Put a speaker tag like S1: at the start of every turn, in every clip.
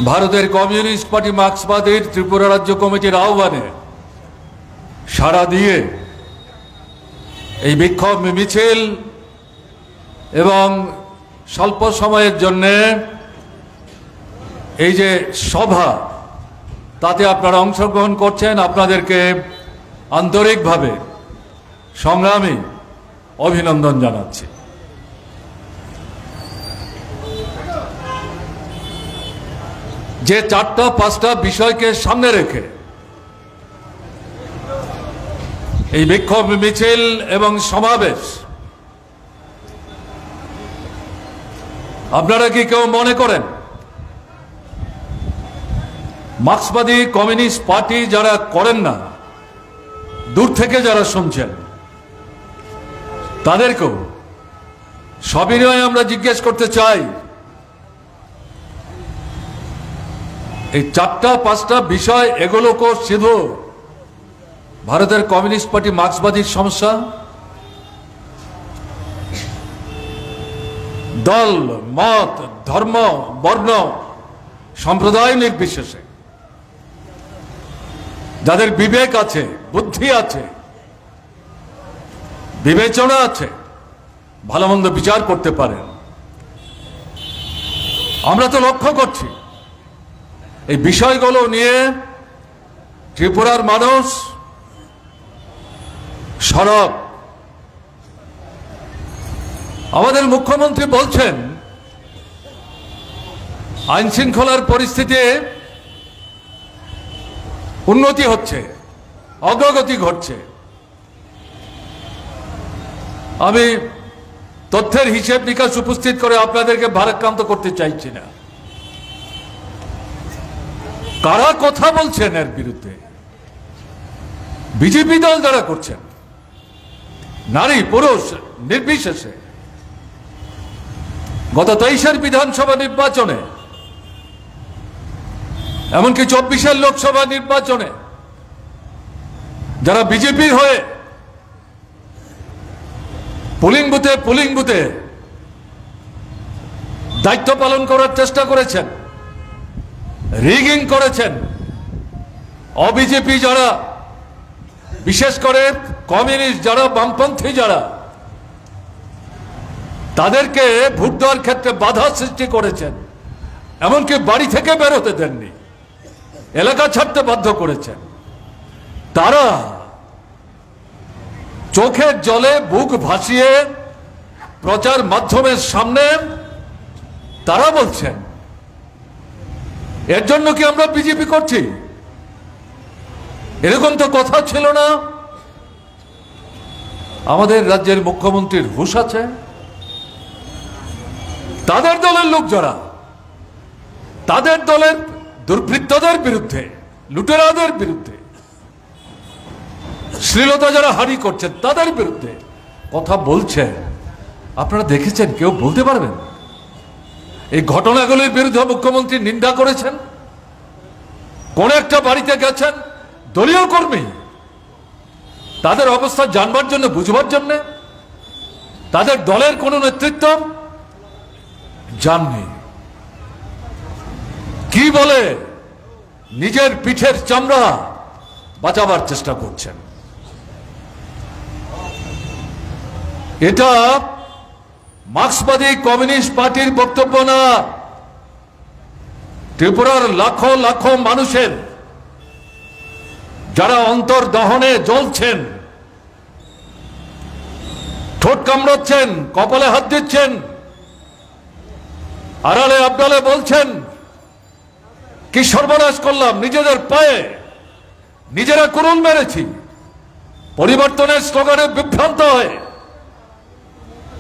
S1: ভারতের communist party মার্ক্সবাদীর Tripura রাজ্য কমিটির আহ্বানে সাড়া দিয়ে এই বিক্ষোভ মিছিল এবং স্বল্প সময়ের জন্য এই যে সভা তাতে আপনারা অংশগ্রহণ করছেন, আপনাদেরকে আন্তরিকভাবে সংগ্রামী অভিনন্দন জানাচ্ছি। যে 4-5টা বিষয়কে সামনে রেখে এই বিক্ষোভ মিছিল এবং সমাবেশ, আপনারা কি কেউ মনে করেন মার্ক্সবাদী কমিউনিস্ট পার্টি যারা করেন না, দূর থেকে যারা শুনছেন তাদেরকেও সবিনয়ে আমরা জিজ্ঞেস করতে চাই, এই 4-5টা বিষয় এগুলোকে শুধু ভারতের কমিউনিস্ট পার্টি মার্ক্সবাদীর সমস্যা? দল, মত, ধর্ম, বর্ণ, সম্প্রদায় নির্বিশেষে যাদের বিবেক আছে, বুদ্ধি আছে, বিবেচনা আছে, ভালো মন্দ বিচার করতে পারেন। আমরা তো লক্ষ্য করছি এই বিষয়গুলো নিয়ে ত্রিপুরার মানুষ সরব। আমাদের মুখ্যমন্ত্রী বলছেন আইন শৃঙ্খলার পরিস্থিতি উন্নতি হচ্ছে, অগ্রগতি ঘটছে। আমি তথ্যের হিসেব নিকাশ উপস্থিত করে আপনাদেরকে ভারাক্রান্ত করতে চাইছি না। কারা কথা বলছেন এর বিরুদ্ধে? বিজেপি দল যারা করছেন, নারী পুরুষ নির্বিশেষে। গত 23-এর বিধানসভা নির্বাচনে, এমনকি 24-এর লোকসভা নির্বাচনে যারা বিজেপির হয়ে পোলিং বুথে দায়িত্ব পালন করার চেষ্টা করেছেন, রিগিং করেছেন, অবিজেপি যারা, বিশেষ করে কমিউনিস্ট যারা, বামপন্থী যারা, তাদেরকে ভোট দেওয়ার ক্ষেত্রে বাধা সৃষ্টি করেছেন, এমনকি বাড়ি থেকে বেরোতে দেননি, এলাকা ছাড়তে বাধ্য করেছেন। তারা চোখের জলে বুক ভাসিয়ে প্রচার মাধ্যমের সামনে তারা বলছেন এর জন্য কি আমরা বিজেপি করছি? এরকম তো কথা ছিল না। আমাদের রাজ্যের মুখ্যমন্ত্রীর হুঁশ আছে। তাদের দলের লোক যারা, তাদের দলের দুর্বৃত্তদের বিরুদ্ধে, লুটেরাদের বিরুদ্ধে, শ্লীলতা যারা হারি করছেন তাদের বিরুদ্ধে কথা বলছে, আপনারা দেখেছেন? কেউ বলতে পারবেন? এই ঘটনাগুলির বিরুদ্ধে মুখ্যমন্ত্রী নিন্দা করেছেন। কোন একটা বাড়িতে গেছেন দলীয় কর্মী, তাদের অবস্থা জানবার জন্য, বুঝবার জন্য। তাদের দলের কোন নেতৃত্ব জাননি। কি বলে নিজের পিঠের চামড়া বাঁচাবার চেষ্টা করছেন। এটা মার্ক্সবাদী কমিউনিস্ট পার্টির বক্তব্য না। ত্রিপুরার লাখো লাখো মানুষের যারা অন্তর দহনে জ্বলছেন, ঠোঁট কামড়াচ্ছেন, কপালে হাত দিচ্ছেন, আড়ালে আবডালে বলছেন কি সর্বনাশ করলাম, নিজেদের পায়ে নিজেরা কুড়ুল মেরেছি, পরিবর্তনের স্লোগানে বিভ্রান্ত হয়ে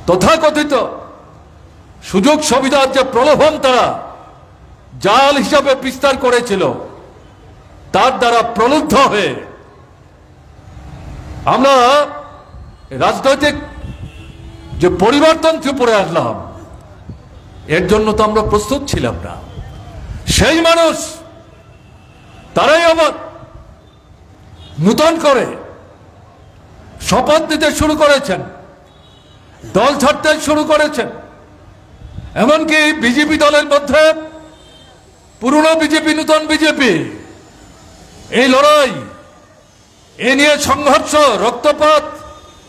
S1: তথাকথিত সুযোগ সুবিধার যে প্রলোভন তারা জাল হিসাবে বিস্তার করেছিল, তার দ্বারা প্রলুব্ধ হয়ে আমরা রাজনৈতিক যে পরিবর্তন ত্রিপুরায় আনলাম, এর জন্য তো আমরা প্রস্তুত ছিলাম না। সেই মানুষ তারাই আবার নূতন করে শপথ নিতে শুরু করেছেন, দল ছাড়তে শুরু করেছেন। এমনকি বিজেপি দলের মধ্যে পুরনো বিজেপি নূতন বিজেপি, এই লড়াই, এ নিয়ে সংঘর্ষ, রক্তপাত,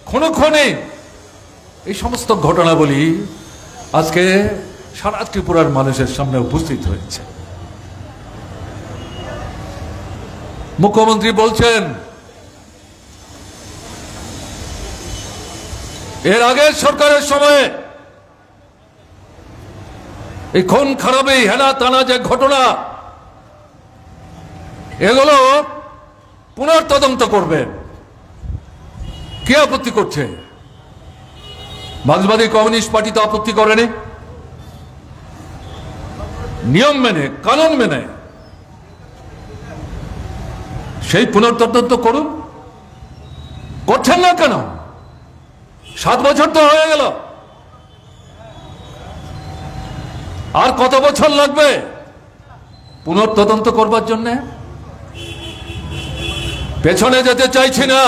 S1: খুনোখুনি, এই সমস্ত ঘটনাবলী আজকে সারা ত্রিপুরার মানুষের সামনে উপস্থিত হয়েছে। মুখ্যমন্ত্রী বলছেন এর আগের সরকারের সময়ে এই খুন খারাপি, হেনা টানা যে ঘটনা, এগুলো পুনর্তদন্ত করবেন। কে আপত্তি করছে? মার্ক্সবাদী কমিউনিস্ট পার্টি তো আপত্তি করেনি। নিয়ম মেনে, কানুন মেনে সেই পুনর্তদন্ত করুন। করছেন না কেন? 7 বছর তো হয়ে গেল, আর কত বছর লাগবে পুনর্তদন্ত করবার জন্য? পেছনে যেতে চাইছি না।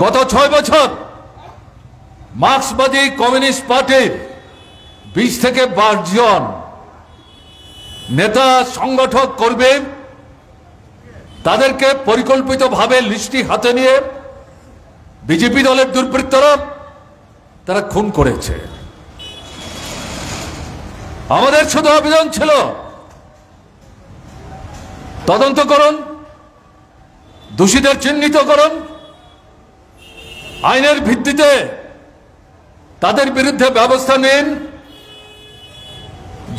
S1: গত 6 বছর মার্ক্সবাদী কমিউনিস্ট পার্টির 20 থেকে 22 জন নেতা, সংগঠক, কর্মী তাদেরকে পরিকল্পিতভাবে লিস্টি হাতে নিয়ে বিজেপি দলের দুর্বৃত্তরা তারা খুন করেছে। আমাদের শুধু আবেদন ছিল তদন্ত করুন, দোষীদের চিহ্নিত করুন, আইনের ভিত্তিতে তাদের বিরুদ্ধে ব্যবস্থা নিন।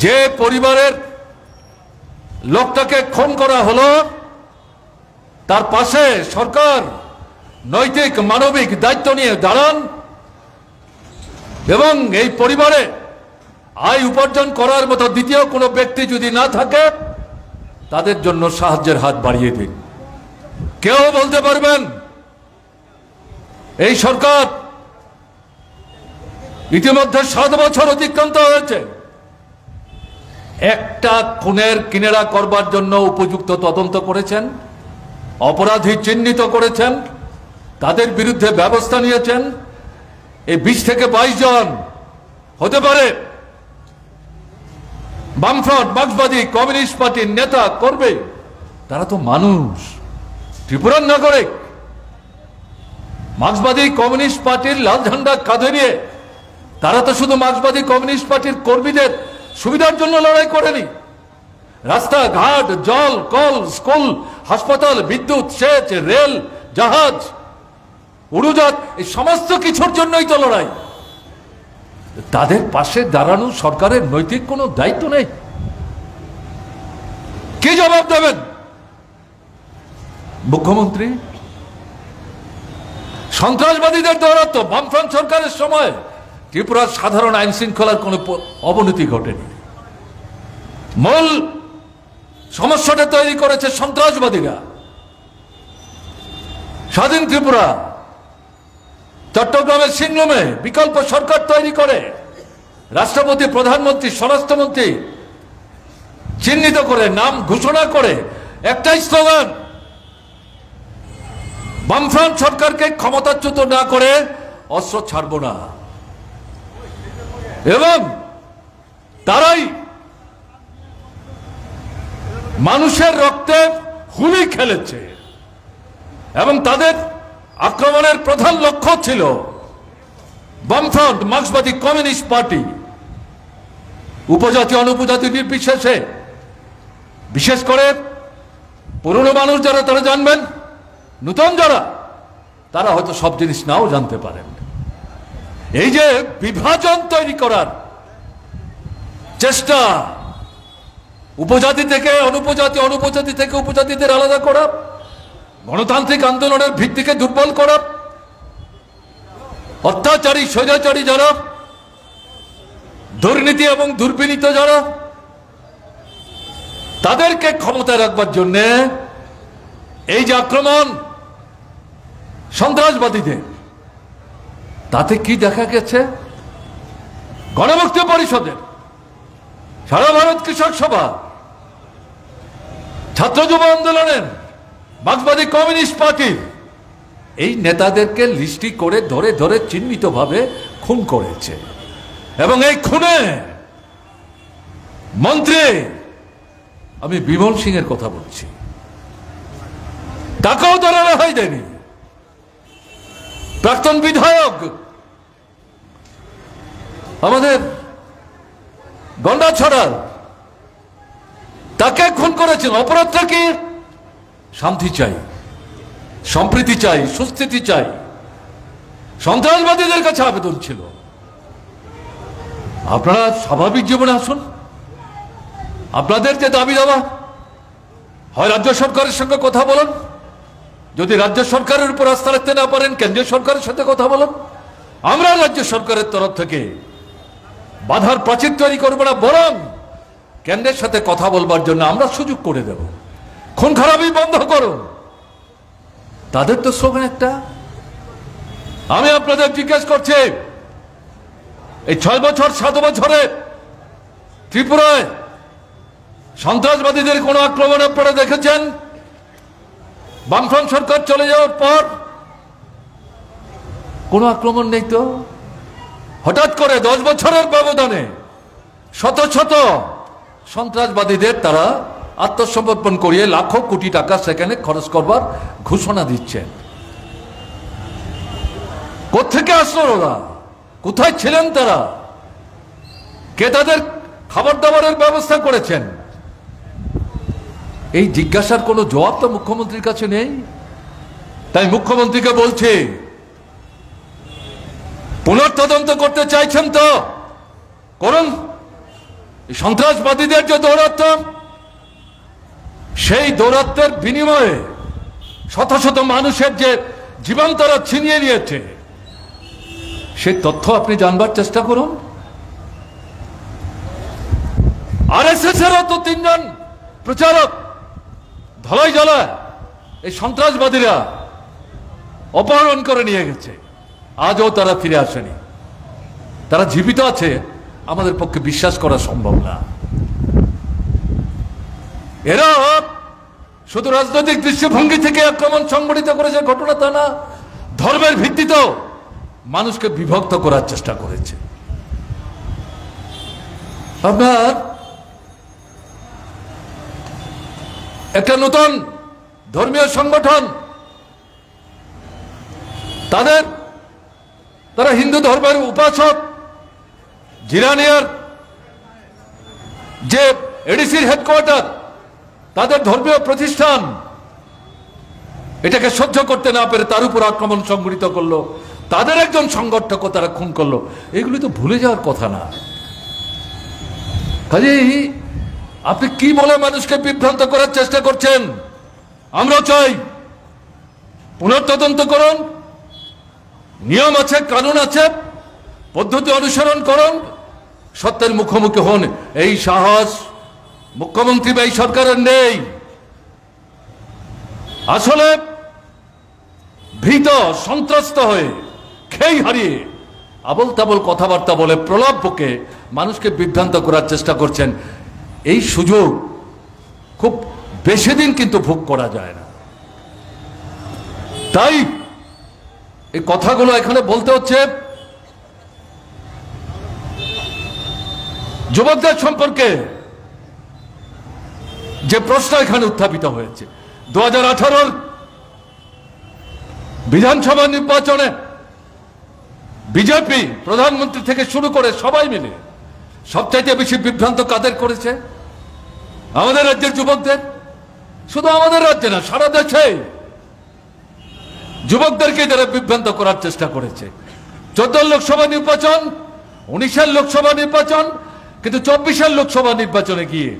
S1: যে পরিবারের লোকটাকে খুন করা হলো তার পাশে সরকার নৈতিক মানবিক দায়িত্ব নিয়ে দাঁড়ান এবং এই পরিবারে আয় উপার্জন করার মতো দ্বিতীয় কোনো ব্যক্তি যদি না থাকে তাদের জন্য সাহায্যের হাত বাড়িয়ে দিন। কেউ বলতে পারবেন এই সরকার ইতিমধ্যে 7 বছর অতিক্রান্ত হয়েছে, একটা খুনের কিনারা করবার জন্য উপযুক্ত তদন্ত করেছেন, অপরাধী চিহ্নিত করেছেন, তাদের বিরুদ্ধে ব্যবস্থা নিয়েছেন? এই 20 থেকে 22 জন হতে পারে বামফ্রন্ট, মার্ক্সবাদী কমিউনিস্ট পার্টির নেতা, করবে। তারা তো মানুষ, ত্রিপুরার নাগরিক। মার্ক্সবাদী কমিউনিস্ট পার্টির লাল ঝান্ডা কাঁধে নিয়ে তারা তো শুধু মার্ক্সবাদী কমিউনিস্ট পার্টির কর্মীদের সুবিধার জন্য লড়াই করেনি। রাস্তাঘাট, জল, কল, স্কুল, হাসপাতাল, বিদ্যুৎ, সেচ, রেল, জাহাজ, উড়োজাহাজ, এই সমস্ত কিছুর জন্যই তো লড়াই। তাদের পাশে দাঁড়ানো সরকারের নৈতিক কোনো দায়িত্ব নেই? কি জবাব দেবেন মুখ্যমন্ত্রী? সন্ত্রাসবাদীদের দৌরাত্ম বামফ্রন্ট সরকারের সময় ত্রিপুরার সাধারণ আইন শৃঙ্খলার কোনো অবনতি ঘটেনি। মূল সমস্যাটা তৈরি করেছে সন্ত্রাসবাদীরা। স্বাধীন ত্রিপুরা, চট্টগ্রামের সিংরুমে বিকল্প সরকার তৈরি করে রাষ্ট্রপতি, প্রধানমন্ত্রী, স্বরাষ্ট্রমন্ত্রী চিহ্নিত করে, নাম ঘোষণা করে একটাই স্লোগান, বামফ্রন্ট সরকারকে ক্ষমতাচ্যুত না করে অস্ত্র ছাড়ব না। এবং তারাই মানুষের রক্তে হুলি খেলেছে এবং তাদের আক্রমণের প্রধান লক্ষ্য ছিল বামফ্রন্ট, মার্ক্সবাদী কমিউনিস্ট পার্টি। উপজাতি অনুপজাতি নির্বিশেষে, বিশেষ করে পুরনো মানুষ যারা তারা জানবেন, নূতন যারা তারা হয়তো সব জিনিস নাও জানতে পারেন। এই যে বিভাজন তৈরি করার চেষ্টা, উপজাতি থেকে অনুপজাতি, অনুপজাতি থেকে উপজাতিদের আলাদা করা, গণতান্ত্রিক আন্দোলনের ভিত্তিকে দুর্বল করা, অত্যাচারী স্বৈরাচারী যারা, দুর্নীতি এবং দুর্বিনীত যারা, তাদেরকে ক্ষমতায় রাখবার জন্য এই যে আক্রমণ সন্ত্রাসবাদীদের, তাতে কি দেখা গেছে? গণমুক্তি পরিষদের, সারা ভারত কৃষক সভা, ছাত্র যুব আন্দোলনের, মার্ক্সবাদী কমিউনিস্ট পার্টির এই নেতাদেরকে লিস্টি করে ধরে ধরে চিহ্নিতভাবে খুন করেছে। এবং এই খুনে মন্ত্রী, আমি বিমল সিং এর কথা বলছি, টাকাও তারা রেহাই দেয়নি। প্রাক্তন বিধায়ক আমাদের গন্ডাছড়ার, তাকে খুন করেছেন। অপরাধটা কি? শান্তি চাই, সম্প্রীতি চাই, সুস্থিতি চাই। সন্ত্রাসবাদীদের কাছে আবেদন ছিল, আপনারা স্বাভাবিক জীবনে আসুন। আপনাদের যে দাবি দাবা, হয় রাজ্য সরকারের সঙ্গে কথা বলুন, যদি রাজ্য সরকারের উপর আস্থা রাখতে না পারেন কেন্দ্রীয় সরকারের সাথে কথা বলুন। আমরা রাজ্য সরকারের তরফ থেকে বাধার প্রাচীর তৈরি করবো না, বরং কেন্দ্রের সাথে কথা বলবার জন্য আমরা সুযোগ করে দেব। খুন খারাপই বন্ধ করুন, তাদের তো স্লোগান একটা। আমি আপনাদের জিজ্ঞেস করছি, এই 6 বছর 7 বছরে ত্রিপুরায় সন্ত্রাসবাদীদের কোন আক্রমণ আপনারা দেখেছেন? বামফ্রন্ট সরকার চলে যাওয়ার পর কোন আক্রমণ নেই তো। হঠাৎ করে 10 বছরের ব্যবধানে শত শত সন্ত্রাসবাদীদের তারা আত্মসমর্পণ করিয়ে লাখো কোটি টাকা সেখানে খরচ করবার ঘোষণা দিচ্ছেন। কোত্থেকে আসলো ওরা? কোথায় ছিলেন তারা? কে তাদের খাবার দাবারের ব্যবস্থা করেছেন? এই জিজ্ঞাসার কোনো জবাব তো মুখ্যমন্ত্রীর কাছে নেই। তাই মুখ্যমন্ত্রীকে বলছি, পুনর্তদন্ত করতে চাইছেন তো করুন। সন্ত্রাসবাদীদের যে দৌরাত্ম, সেই দৌরাত্মের বিনিময়ে শত শত মানুষের যে জীবন তারা ছিনিয়ে নিয়েছে, সেই তথ্য আপনি জানবার চেষ্টা করুন। আরএসএস এরও তো 3 জন প্রচারক ধলাই জলায় এই সন্ত্রাসবাদীরা অপহরণ করে নিয়ে গেছে, আজও তারা ফিরে আসেনি। তারা জীবিত আছে আমাদের পক্ষে বিশ্বাস করা সম্ভব না। এরা শুধু রাজনৈতিক দৃষ্টিভঙ্গি থেকে আক্রমণ সংগঠিত করেছে ঘটনা তা না, ধর্মের ভিত্তিতেও মানুষকে বিভক্ত করার চেষ্টা করেছে। আপনার একটা নতুন ধর্মীয় সংগঠন, তারা হিন্দু ধর্মের উপাসক, জিরানিয়ার যে এডিসির হেডকোয়ার্টার, তাদের ধর্মীয় প্রতিষ্ঠান, এটাকে সহ্য করতে না পেরে তার উপর আক্রমণ সংঘটিত করলো, তাদের একজন সংগঠকও তারা খুন করলো। এগুলি তো ভুলে যাওয়ার কথা না। কাজেই আপনি কি বলে মানুষকে বিভ্রান্ত করার চেষ্টা করছেন? আমরা চাই পুনর্তদন্ত করুন, নিয়ম আছে, কানুন আছে, পদ্ধতি অনুসরণ করুন, সত্যের মুখোমুখি হন। এই সাহস মুখ্যমন্ত্রী বা এই সরকারের নেই। আসলে ভীত সন্ত্রস্ত হয়ে, খেই হারিয়ে আবল তাবল কথাবার্তা বলে প্রলাপ বকে মানুষকে বিভ্রান্ত করার চেষ্টা করছেন। এই সুযোগ খুব বেশি দিন কিন্তু ভোগ করা যায় না। তাই এই কথাগুলো এখানে বলতে হচ্ছে। যুবকদের সম্পর্কে যে প্রশ্ন এখানে উত্থাপিত হয়েছে, 2018 বিধানসভা নির্বাচনে বিজেপি প্রধানমন্ত্রী থেকে শুরু করে সবাই মিলে সবচাইতে বেশি বিভ্রান্ত কাদের করেছে? আমাদের রাজ্যের যুবকদের। শুধু আমাদের রাজ্যে না, সারা দেশে যুবকদেরকে যারা বিভ্রান্ত করার চেষ্টা করেছে। 14 লোকসভা নির্বাচন, 19 লোকসভা নির্বাচন, কিন্তু 24 লোকসভা নির্বাচনে গিয়ে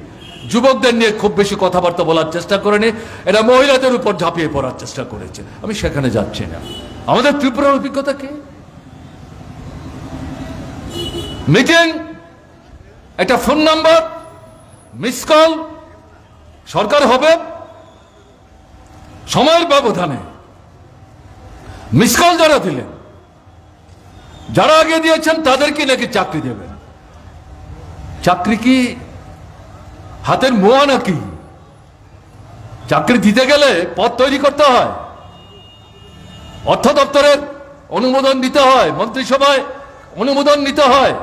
S1: যুবকদের নিয়ে খুব বেশি কথাবার্তা বলার চেষ্টা করেনি। এরা মহিলাদের উপর ঝাঁপিয়ে পড়ার চেষ্টা করেছে। আমি সেখানে যাচ্ছি না। আমাদের ত্রিপুরার অভিজ্ঞতা কি? মিটিং, একটা ফোন নাম্বার, মিস কল, সরকার হবে। সময়ের ব্যবধানে মিস কল যারা দিলেন, যারা আগে দিয়েছেন তাদেরকে নাকি চাকরি দেবেন। চাকরি কি হাতের মোয়া নাকি? চাকরি দিতে গেলে পদ তৈরি করতে হয়, অর্থ দপ্তরের অনুমোদন দিতে হয়, মন্ত্রিসভায় অনুমোদন নিতে হয়,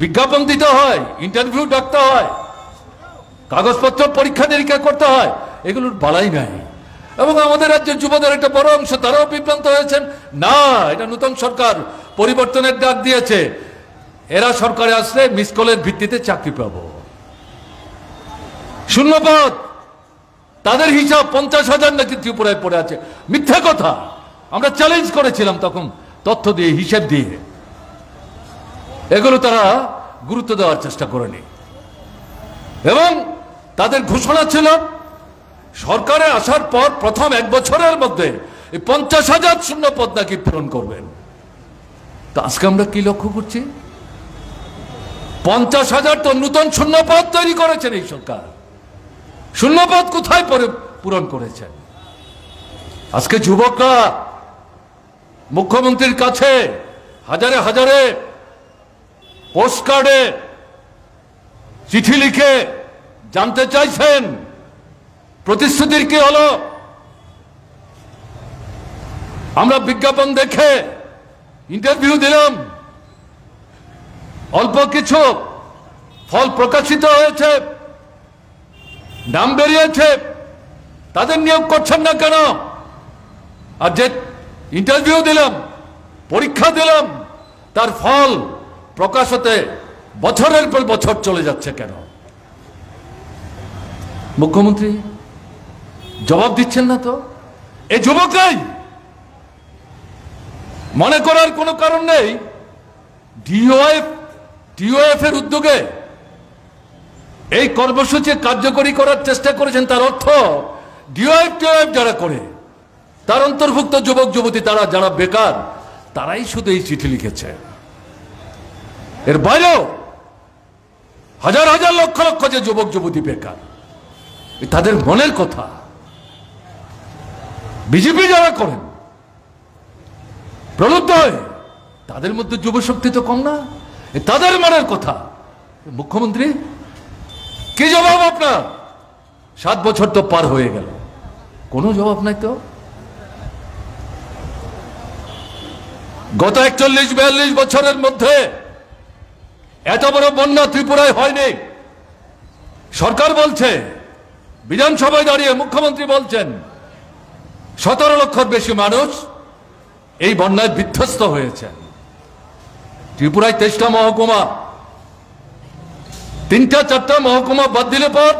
S1: বিজ্ঞাপন দিতে হয়, ইন্টারভিউ ডাকতে হয়, কাগজপত্র পরীক্ষা নিরীক্ষা করতে হয়, এগুলোর বালাই নাই। এবং আমাদের রাজ্যের যুবদের একটা বড় অংশ তারাও বিভ্রান্ত হয়েছেন, না এটা নতুন সরকার পরিবর্তনের ডাক দিয়েছে, এরা সরকারে আসলে মিস কলের ভিত্তিতে চাকরি পাবো। শূন্যপদ তাদের হিসাব 50,000 নাকি ত্রিপুরায় পড়ে আছে, মিথ্যা কথা। আমরা চ্যালেঞ্জ করেছিলাম তখন তথ্য দিয়ে, হিসাব দিয়ে, এগুলো তারা গুরুত্ব দেওয়ার চেষ্টা করেনি। এবং তাদের ঘোষণা ছিল সরকারে আসার পর প্রথম 1 বছরের মধ্যে 50,000 শূন্যপদ নাকি পূরণ করবেন। তো আজকে আমরা কি লক্ষ্য করছি? 50,000 তো নতুন শূন্যপদ তৈরি করেছেন এই সরকার। শূন্যপদ কোথায় পূরণ করেছেন? আজকে যুবকরা মুখ্যমন্ত্রীর কাছে হাজারে হাজারে পোস্টকার্ডে চিঠি লিখে জানতে চাইছেন প্রতিশ্রুতির কি হলো। আমরা বিজ্ঞাপন দেখে ইন্টারভিউ দিলাম, অল্প কিছু ফল প্রকাশিত হয়েছে, নাম বেরিয়েছে, তাদের নিয়োগ করছেন না কেন? আর যে ইন্টারভিউ দিলাম, পরীক্ষা দিলাম, তার ফল প্রকাশ হতে বছরের পর বছর চলে যাচ্ছে কেন? মুখ্যমন্ত্রী জবাব দিচ্ছেন না তো। এই যুবকরাই মনে করার কোনো কারণ নেই। ডিওএফ এর উদ্যোগে এই কর্মসূচি কার্যকরী করার চেষ্টা করেছেন, তার অর্থ ডিওএফ যারা করে তার অন্তর্ভুক্ত যুবক যুবতী, তারা যারা বেকার, তারাই শুধু এই চিঠি লিখেছে। এর বাইরেও হাজার হাজার লক্ষ লক্ষ যে যুবক যুবতী বেকার, তাদের মনের কথা। বিজেপি যারা করেন প্রলুব্ধ হয়ে, তাদের মধ্যে যুবশক্তি তো কম না, তাদের মনের কথা। মুখ্যমন্ত্রী কি জবাব আপনার? 7 বছর তো পার হয়ে গেল, কোনো জবাব নাই তো। গত 41-42 বছরের মধ্যে এত বড় বন্যা ত্রিপুরায় হয়নি। সরকার বলছে, বিধানসভায় দাঁড়িয়ে মুখ্যমন্ত্রী বলছেন 17 লক্ষের বেশি মানুষ এই বন্যায় বিধ্বস্ত হয়েছেন। ত্রিপুরায় 23টা মহকুমা, 3-4টা মহকুমা বাদ দিলে পর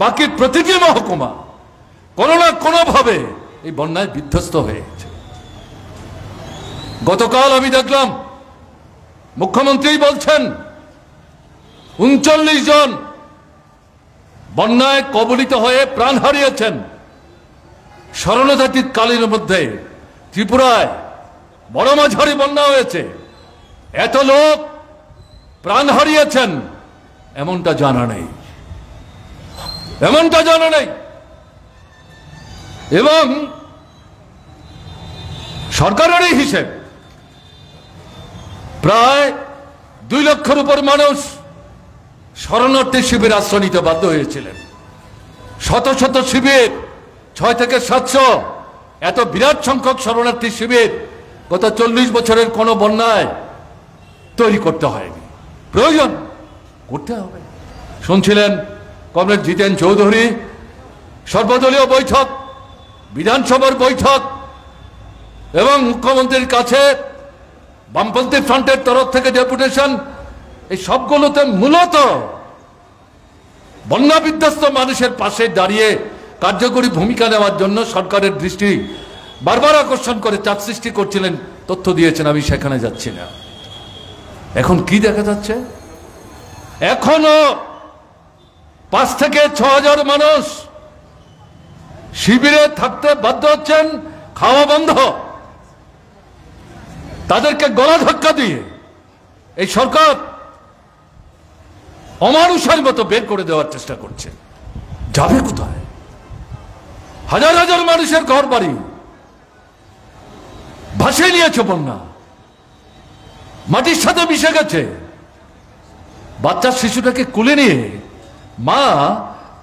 S1: বাকি প্রতিটি মহকুমা কোনো না কোনো ভাবে এই বন্যায় বিধ্বস্ত হয়েছে। গতকাল আমি দেখলাম মুখ্যমন্ত্রী বলছেন 39 জন বন্যায় কবলিত হয়ে প্রাণ হারিয়েছেন। শরণার্থী কালীর মধ্যে ত্রিপুরায় বড় মাঝারি বন্যা হয়েছে, এত লোক প্রাণ হারিয়েছেন এমনটা জানা নেই, এমনটা জানা নেই। এবং সরকারের এই হিসেব প্রায় 2 লক্ষের উপর মানুষ শরণার্থী শিবির আশ্রয় নিতে বাধ্য হয়েছিলেন। শত শত শিবির, 6 থেকে 700, এত বিরাট সংখ্যক শরণার্থী শিবির গত 40 বছরের কোন বন্যায় তৈরি করতে হয়নি। প্রয়োজন করতে হবে। শুনছিলেন কমরেড জিতেন চৌধুরী, সর্বদলীয় বৈঠক, বিধানসভার বৈঠক এবং মুখ্যমন্ত্রীর কাছে বামপন্থী ফ্রন্টের তরফ থেকে ডেপুটেশন, এই সবগুলোতে মূলত বন্যা বিধ্বস্ত মানুষের পাশে দাঁড়িয়ে কার্যকরী ভূমিকা নেওয়ার জন্য সরকারের দৃষ্টি বারবার আকর্ষণ করে চাপ সৃষ্টি করছিলেন, তথ্য দিয়েছেন, আমি সেখানে যাচ্ছি না। এখন কি দেখা যাচ্ছে? এখনো 5 থেকে 6,000 মানুষ শিবিরে থাকতে বাধ্য হচ্ছেন, খাওয়া বন্ধ। তাদেরকে গলা ধাক্কা দিয়ে এই সরকার অমানুষের মতো বের করে দেওয়ার চেষ্টা করছে। যাবে কোথায়? হাজার হাজার মানুষের ঘর বাড়ি ভাসিয়ে নিয়েছে বন্যা, মাটির সাথে মিশে গেছে। বাচ্চা শিশুটাকে কুলে নিয়ে মা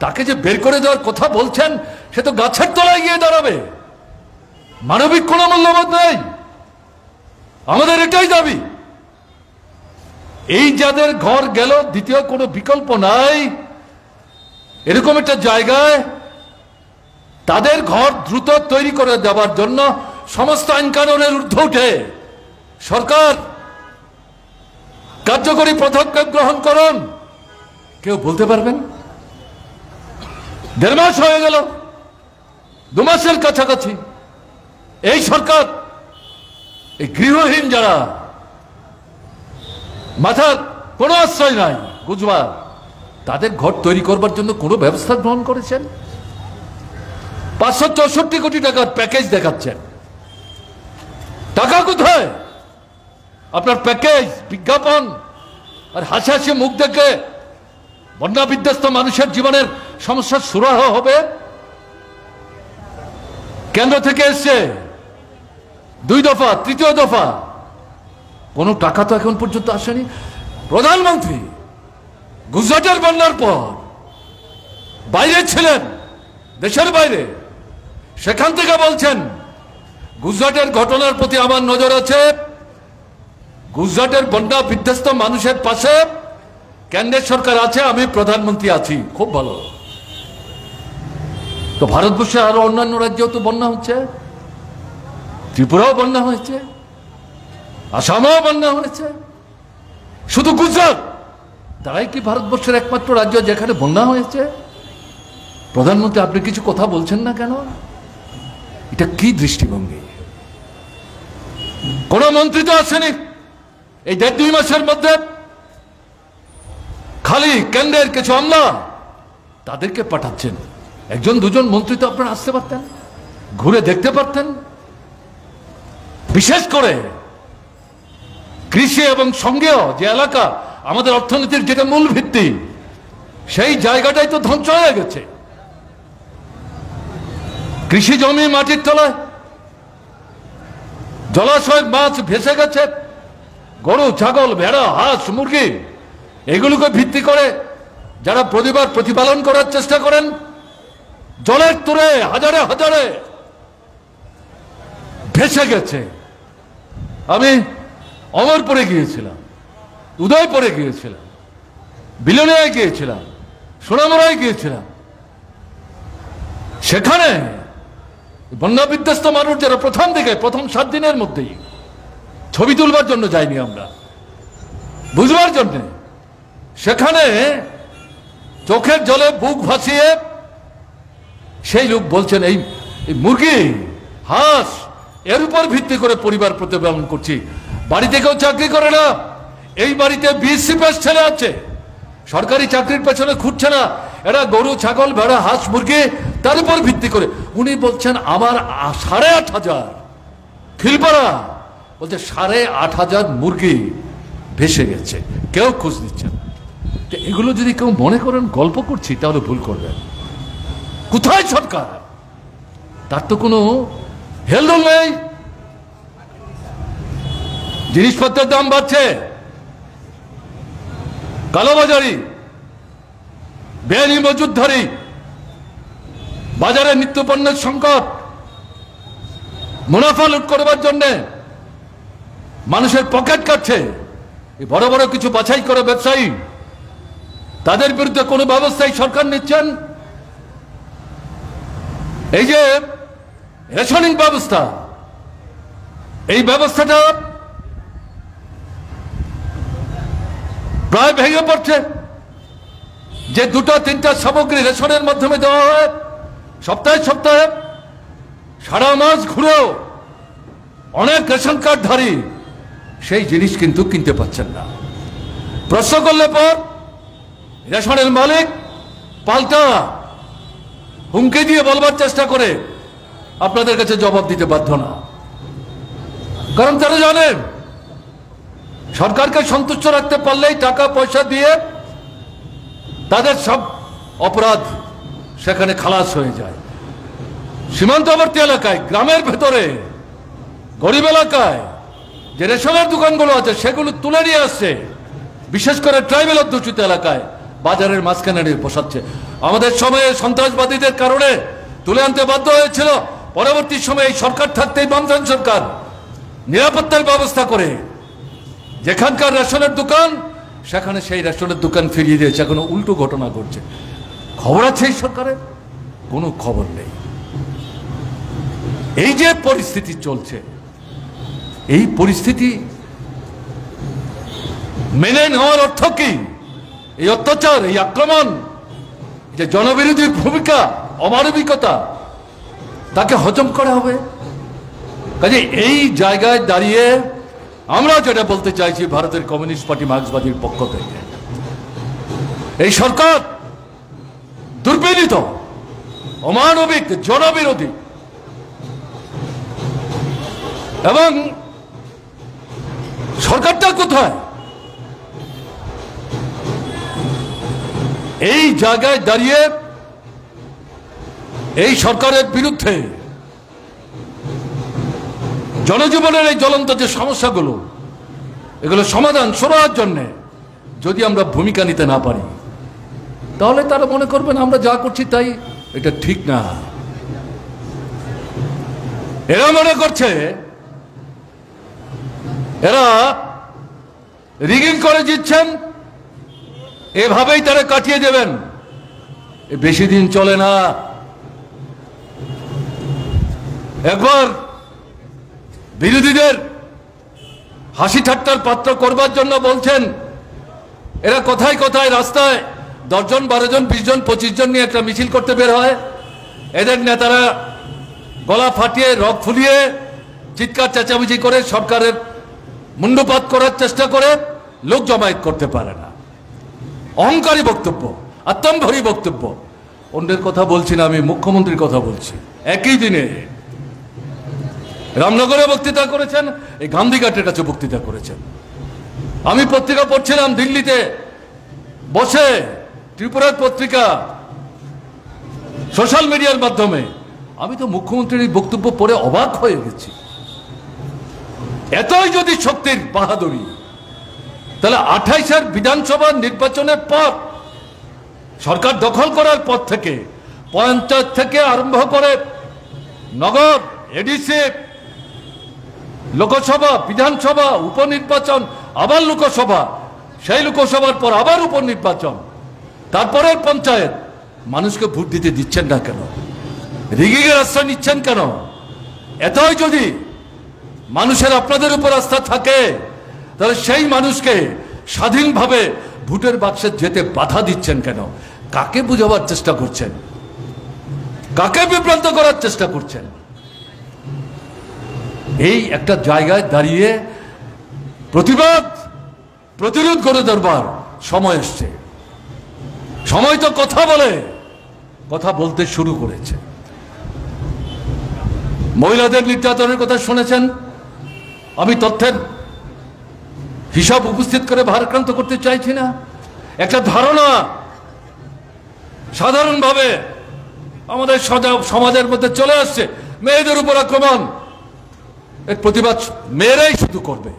S1: তাকে যে বের করে দেওয়ার কথা বলছেন, সে তো গাছের তলায় গিয়ে দাঁড়াবে। মানবিক কোনো মূল্যবোধ নেই। আমাদের এটাই দাবি, এই যাদের ঘর গেল, দ্বিতীয় কোনো বিকল্প নাই, এরকম একটা জায়গায় তাদের ঘর দ্রুত তৈরি করে দেওয়ার জন্য সমস্ত আইন কানুনের ঊর্ধ্বে উঠে সরকার কার্যকরী পদক্ষেপ গ্রহণ করুন। কেউ বলতে পারবেন? 1.5 মাস হয়ে গেল, 2 মাসের কাছাকাছি এই সরকার এই গৃহহীন যারা, মাথার কোনো আশ্রয় নাই, বুঝবা, তাদের ঘর তৈরি করবার জন্য কোনো ব্যবস্থা গ্রহণ করেছেন? 564 কোটি টাকার প্যাকেজ দেখাচ্ছেন, টাকা কোথায়? আপনার প্যাকেজ, বিজ্ঞাপন আর হাসি হাসি মুখ দেখে বন্যা বিধ্বস্ত মানুষের জীবনের সমস্যার সুরাহা হবে? কেন্দ্র থেকে এসছে 2 দফা, 3য় দফা, কোনো টাকা তো এখন পর্যন্ত আসেনি। প্রধানমন্ত্রী গুজরাটের বন্যার পর বাইরে ছিলেন, দেশের বাইরে, সেখান থেকে বলছেন গুজরাটের ঘটনার প্রতি আমার নজর আছে, গুজরাটের বন্যা বিধ্বস্ত মানুষের পাশে কেন্দ্রের সরকার আছে, আমি প্রধানমন্ত্রী আছি। খুব ভালো। তো ভারতবর্ষে আরো অন্যান্য রাজ্যেও তো বন্যা হচ্ছে, ত্রিপুরাও বন্যা হয়েছে, আসামেও বন্যা হয়েছে, শুধু গুজরাট তারাই কি ভারতবর্ষের একমাত্র রাজ্য যেখানে বন্যা হয়েছে? প্রধানমন্ত্রী আপনি কিছু কথা বলছেন না কেন? এটা কি দৃষ্টিভঙ্গি? কোন মন্ত্রী তো আসেনি এই 1.5-2 মাসের মধ্যে, খালি কেন্দ্রের কিছু আমলা তাদেরকে পাঠাচ্ছেন। 1-2জন মন্ত্রী তো আপনারা আসতে পারতেন, ঘুরে দেখতে পারতেন। বিশেষ করে কৃষি এবং সঙ্গেও যে এলাকা, আমাদের অর্থনীতির যেটা মূল ভিত্তি, সেই জায়গাটাই তো ধ্বংস হয়ে গেছে। কৃষি জমি মাটির তলায়, জলাশয়ের মাছ ভেসে গেছে, গরু, ছাগল, ভেড়া, হাঁস, মুরগি এগুলোকে ভিত্তি করে যারা পরিবার প্রতিপালন করার চেষ্টা করেন, জলের তোরে হাজারে হাজারে ভেসে গেছে। আমি অমরপুরে গিয়েছিলাম, উদয়পুরে গিয়েছিলাম, বিলোনিয়ায় গিয়েছিলাম, সোনামুড়ায় গিয়েছিলাম। সেখানে বন্যা বিধ্বস্ত মানুষ যারা প্রথম 7 দিনের মধ্যেই, ছবি তুলবার জন্য যাইনি আমরা, বুঝবার জন্য, সেখানে চোখের জলে বুক ভাসিয়ে সেই লোক বলছেন এই মুরগি, হাঁস এর উপর ভিত্তি করে পরিবার প্রতিপালন করছি। বাড়িতে কেউ চাকরি করে না, এই বাড়িতে বিএসসি পাস ছেলে আছে, সরকারি চাকরির পেছনে ছুটছে না, এরা গরু, ছাগল, ভেড়া, হাঁস, মুরগি তার উপর ভিত্তি করে। উনি বলছেন আমার 8,500 খিলপাড়া, বলছে 8,500 মুরগি ভেসে গেছে, কেউ খোঁজ নিচ্ছে না। এগুলো যদি কেউ মনে করেন গল্প করছি তাহলে ভুল করবেন। কোথায় সরকার? তার তো কোনো হেলদোল নেই। জিনিসপত্রের দাম বাড়ছে, কালোবাজারি, বেআইনি মজুতধারী, বাজারে নিত্যপণ্যের সংকট, মুনাফা লুট করবার জন্য মানুষের পকেট কাটছে বড় বড় কিছু বাছাই করে ব্যবসায়ী, তাদের বিরুদ্ধে কোনো ব্যবস্থাই সরকার নিচ্ছেন? এই যে রেশনিং ব্যবস্থা, এই ব্যবস্থাটা প্রায় ভেঙে পড়ছে। যে 2-3টা সামগ্রী রেশনের মাধ্যমে দেওয়া হয় সপ্তাহে সপ্তাহে, সারা মাস ঘুরেও অনেক রেশন কার্ডধারী সেই জিনিস কিন্তু কিনতে পাচ্ছেন না। প্রশ্ন করলে পর রেশনের মালিক পাল্টা হুমকি দিয়ে বলবার চেষ্টা করে আপনাদের কাছে জবাব দিতে বাধ্য না, কারণ তারা জানেন সরকারকে সন্তুষ্ট রাখতে পারলেই টাকা পয়সা দিয়ে তাদের সব অপরাধ সেখানে খালাস হয়ে যায়। সীমান্তবর্তী এলাকায়, গ্রামের ভেতরে, গরিব এলাকায় যে রেশনের দোকানগুলো আছে সেগুলো তুলে নিয়ে আসছে, বিশেষ করে ট্রাইবেল অধ্যুষিত এলাকায় বাজারের মাঝখানে বসাচ্ছে। আমাদের সময়ে সন্ত্রাসবাদীদের কারণে তুলে আনতে বাধ্য হয়েছিল, পরবর্তী সময়ে এই সরকার থাকতেই বামফ্রন্ট সরকার নিরাপত্তার ব্যবস্থা করে যেখানকার রেশনের দোকান সেখানে সেই রেস্টুরেন্টের দোকান ফিরিয়ে দিয়েছে, এখন উল্টো ঘটনা ঘটছে। খবর আছে এই সরকারের? কোনো খবর নেই। এই যে পরিস্থিতি চলছে, এই পরিস্থিতি মেনে নেওয়ার অর্থ কি? এই অত্যাচার, এই আক্রমণ, যে জনবিরোধী ভূমিকা, অমানবিকতা, তাকে হজম করা হবে। কাজে এই জায়গায় দাঁড়িয়ে আমরা যেটা বলতে চাইছি ভারতের কমিউনিস্ট পার্টি মার্ক্সবাদীর পক্ষ থেকে, এই সরকার দুর্বিনীত, অমানবিক, জনবিরোধী এবং সরকারটা কোথায়? এই জায়গায় দাঁড়িয়ে এই সরকারের বিরুদ্ধে জনজীবনের এই জ্বলন্ত যে সমস্যাগুলো, এগুলো সমাধান করার জন্য যদি আমরা ভূমিকা নিতে না পারি, তাহলে তারা মনে করবেন আমরা যা করছি তাই এটা ঠিক না। এরা মনে করছে এরা রিগিং করে জিতছেন, এভাবেই তারা কাটিয়ে দেবেন। বেশি দিন চলে না। একবার বিরোধীদের হাসি ঠাট্টার পাত্র করবার জন্য বলছেন, এরা কোথায় কোথায় রাস্তায় 10 জন 12 জন 20 জন 25 জন নিয়ে একটা মিছিল করতে বের হয়, এদের নেতারা গলা ফাটিয়ে রগ ফুলিয়ে চিৎকার চেঁচামেচি করে সরকারের মুন্ডপাত করার চেষ্টা করে, লোক জমায়েত করতে পারে না। অহংকারী বক্তব্য, আত্মম্ভরী বক্তব্য। অন্যের কথা বলছি না, আমি মুখ্যমন্ত্রীর কথা বলছি। একই দিনে রামনগরে বক্তৃতা করেছেন, এই গান্ধীঘাটের কাছে বক্তৃতা করেছেন। আমি পত্রিকা পড়ছিলাম দিল্লিতে বসে, ত্রিপুরার পত্রিকা, সোশ্যাল মিডিয়ার মাধ্যমে। আমি তো মুখ্যমন্ত্রীর এই বক্তব্য পড়ে অবাক হয়ে গেছি। এতই যদি শক্তির বাহাদুরি, তাহলে 28-এর বিধানসভা নির্বাচনের পর সরকার দখল করার পর থেকে পঞ্চায়েত থেকে আরম্ভ করে নগর, এডিসি, লোকসভা, বিধানসভা, উপনির্বাচন, আবার লোকসভা, সেই লোকসভার পর আবার উপনির্বাচন, তারপরে পঞ্চায়েত, মানুষকে ভোট দিতে দিচ্ছেন না কেন? রিগিংয়ের আশ্রয় নিচ্ছেন কেন? এতই যদি মানুষের আপনাদের উপর আস্থা থাকে, তাহলে সেই মানুষকে স্বাধীনভাবে ভোটের বাক্সে যেতে বাধা দিচ্ছেন কেন? কাকে বুঝাবার চেষ্টা করছেন? কাকে বিভ্রান্ত করার চেষ্টা করছেন? এই একটা জায়গায় দাঁড়িয়ে প্রতিবাদ, প্রতিরোধ করে ধরবার সময় এসছে। সময় তো কথা বলে, কথা বলতে শুরু করেছে। মহিলাদের নির্যাতনের কথা শুনেছেন। আমি তথ্যের হিসাব উপস্থিত করে ভারাক্রান্ত করতে চাইছি না। একটা ধারণা সাধারণভাবে আমাদের সমাজের মধ্যে চলে আসছে, মেয়েদের উপর আক্রমণ, এর প্রতিবাদ মেয়েরাই শুধু করবে।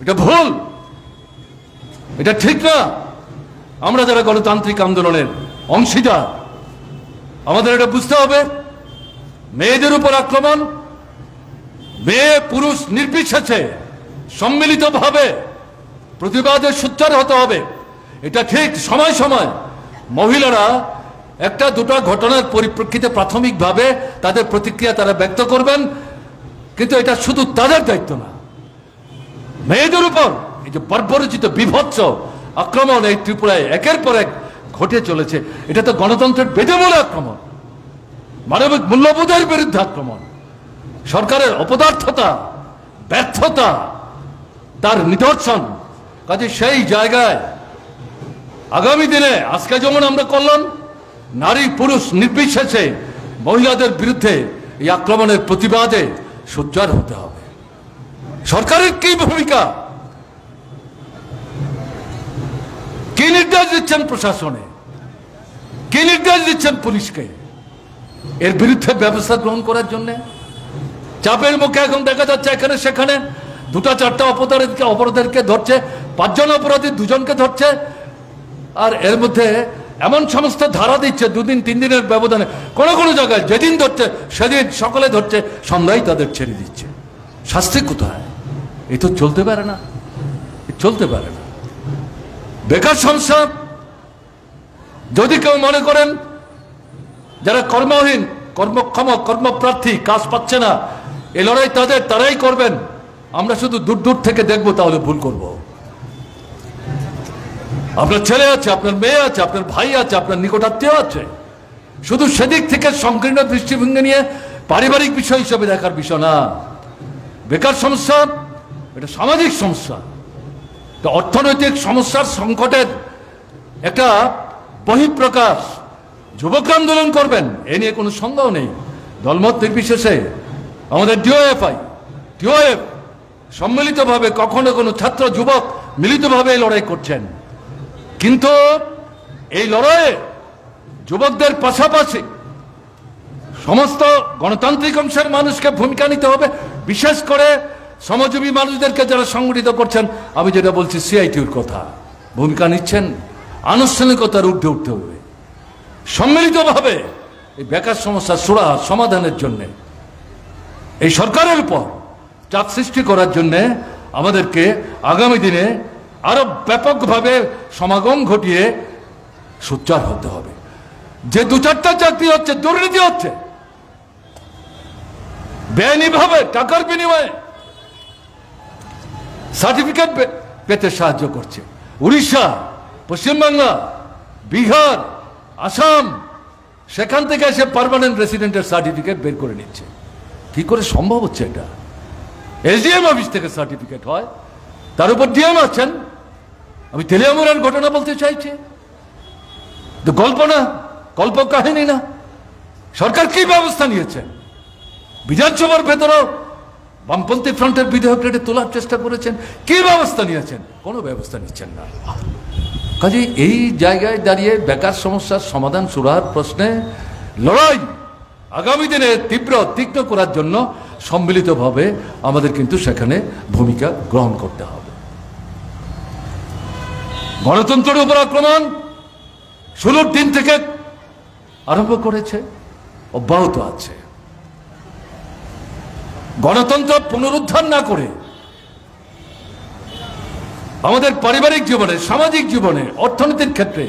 S1: এটা ভুল, এটা ঠিক না। আমরা যারা গণতান্ত্রিক আন্দোলনের অংশীদার, আমাদের এটা বুঝতে হবে, মেয়েদের উপর আক্রমণ, মেয়ে পুরুষ নির্বিশেষে সম্মিলিতভাবে প্রতিবাদের সোচ্চার হতে হবে। এটা ঠিক। সময় সময় মহিলারা একটা দুটো ঘটনার পরিপ্রেক্ষিতে প্রাথমিকভাবে তাদের প্রতিক্রিয়া তারা ব্যক্ত করবেন, কিন্তু এটা শুধু তাদের দায়িত্ব না। মেয়েদের উপর এই যে বর্বরচিত বিভৎস আক্রমণ এই ত্রিপুরায় একের পর এক ঘটে চলেছে, এটা তো গণতন্ত্রের বেদমূল আক্রমণ, মানবিক মূল্যবোধের বিরুদ্ধে আক্রমণ, সরকারের অপদার্থতা, ব্যর্থতা তার নিদর্শন। কাজে সেই জায়গায় আগামী দিনে আজকে যেমন আমরা করলাম, নারী পুরুষ নির্বিশেষে মহিলাদের বিরুদ্ধে এই আক্রমণের প্রতিবাদে সোচ্চার হতে হবে। সরকারের কি ভূমিকা, কি নির্দেশ দিচ্ছেন প্রশাসনে, কি নির্দেশ দিচ্ছেন পুলিশকে এর বিরুদ্ধে ব্যবস্থা গ্রহণ করার জন্য? চাপের মুখে এখন দেখা যাচ্ছে এখানে সেখানে 2-4টা অপরাধীকে ধরছে, 5 জন অপরাধী 2 জনকে ধরছে, আর এর মধ্যে এমন সমস্ত ধারা দিচ্ছে 2 দিন 3 দিনের ব্যবধানে। কোনো কোনো জায়গায় যেদিন ধরছে সেদিন সকলে ধরছে, সন্ধ্যায় তাদের ছেড়ে দিচ্ছে। শাস্তি কোথায়? এই তো চলতে পারে না, চলতে পারে না। বেকার সমস্যা, যদি কেউ মনে করেন যারা কর্মহীন, কর্মক্ষম, কর্মপ্রার্থী, কাজ পাচ্ছে না, এই লড়াই তারাই করবেন, আমরা শুধু দূর দূর থেকে দেখবো, তাহলে ভুল করব। আপনার ছেলে আছে, আপনার মেয়ে আছে, আপনার ভাই আছে, আপনার নিকটাত্মীয় আছে, শুধু সেদিক থেকে সংকীর্ণ দৃষ্টিভঙ্গি নিয়ে পারিবারিক বিষয় হিসেবে দেখার বিষয় না। বেকার সমস্যা এটা সামাজিক সমস্যা, অর্থনৈতিক সমস্যার সংকটের একটা বহিঃপ্রকাশ। যুবক আন্দোলন করবেন, এ নিয়ে কোনো সন্দেহ নেই। দলমত নির্বিশেষে আমাদের টিওএফ সম্মিলিতভাবে, কখনো কোনো ছাত্র যুবক মিলিতভাবে এই লড়াই করছেন। কিন্তু এই লড়াইয়ে যুবকদের পাশাপাশি সমস্ত গণতান্ত্রিক অংশের মানুষকে ভূমিকা নিতে হবে। বিশেষ করে শ্রমজীবী মানুষদেরকে যারা সংগঠিত করছেন, আমি যেটা বলছি সিআইটিউর কথা, ভূমিকা নিচ্ছেন, আনুষ্ঠানিকতার ঊর্ধ্বে উঠতে হবে। সম্মিলিতভাবে এই বেকার সমস্যার সমাধানের জন্য এই সরকারের উপর চাপ সৃষ্টি করার জন্য আমাদেরকে আগামী দিনে আরো ব্যাপকভাবে সমাগম ঘটিয়ে সোচ্চার হতে হবে। যে 2-4টা চাকরি হচ্ছে, দুর্নীতি হচ্ছে, বেআইনিভাবে টাকার বিনিময়ে সার্টিফিকেট পেতে সাহায্য করছে। উড়িষ্যা, পশ্চিমবাংলা, বিহার, আসাম, সেখান থেকে এসে পার্মানেন্ট রেসিডেন্টের সার্টিফিকেট বের করে নিচ্ছে। কি করে সম্ভব হচ্ছে এটা? এসডিএম অফিস থেকে সার্টিফিকেট হয়, তার উপর ডিএম আছেন। আমি তেলিয়ামুড়ার ঘটনা বলতে চাইছি, তো গল্প না, কল্প কাহিনী না। সরকার কি ব্যবস্থা নিয়েছেন? বিধানসভার ভেতরেও বামপন্থী ফ্রন্টের বিধেয়ক তোলার চেষ্টা করেছেন, কি ব্যবস্থা নিয়েছেন? কোনো ব্যবস্থা নিচ্ছেন না। কাজে এই জায়গায় দাঁড়িয়ে বেকার সমস্যার সমাধান সুরাহার প্রশ্নে লড়াই আগামী দিনে তীক্ষ্ণ করার জন্য সম্মিলিতভাবে আমাদের কিন্তু সেখানে ভূমিকা গ্রহণ করতে হবে। গণতন্ত্রের উপর আক্রমণ শুরুর দিন থেকে আরম্ভ করেছে, অব্যাহত আছে। গণতন্ত্র পুনরুদ্ধার না করে আমাদের পারিবারিক জীবনে, সামাজিক জীবনে, অর্থনীতির ক্ষেত্রে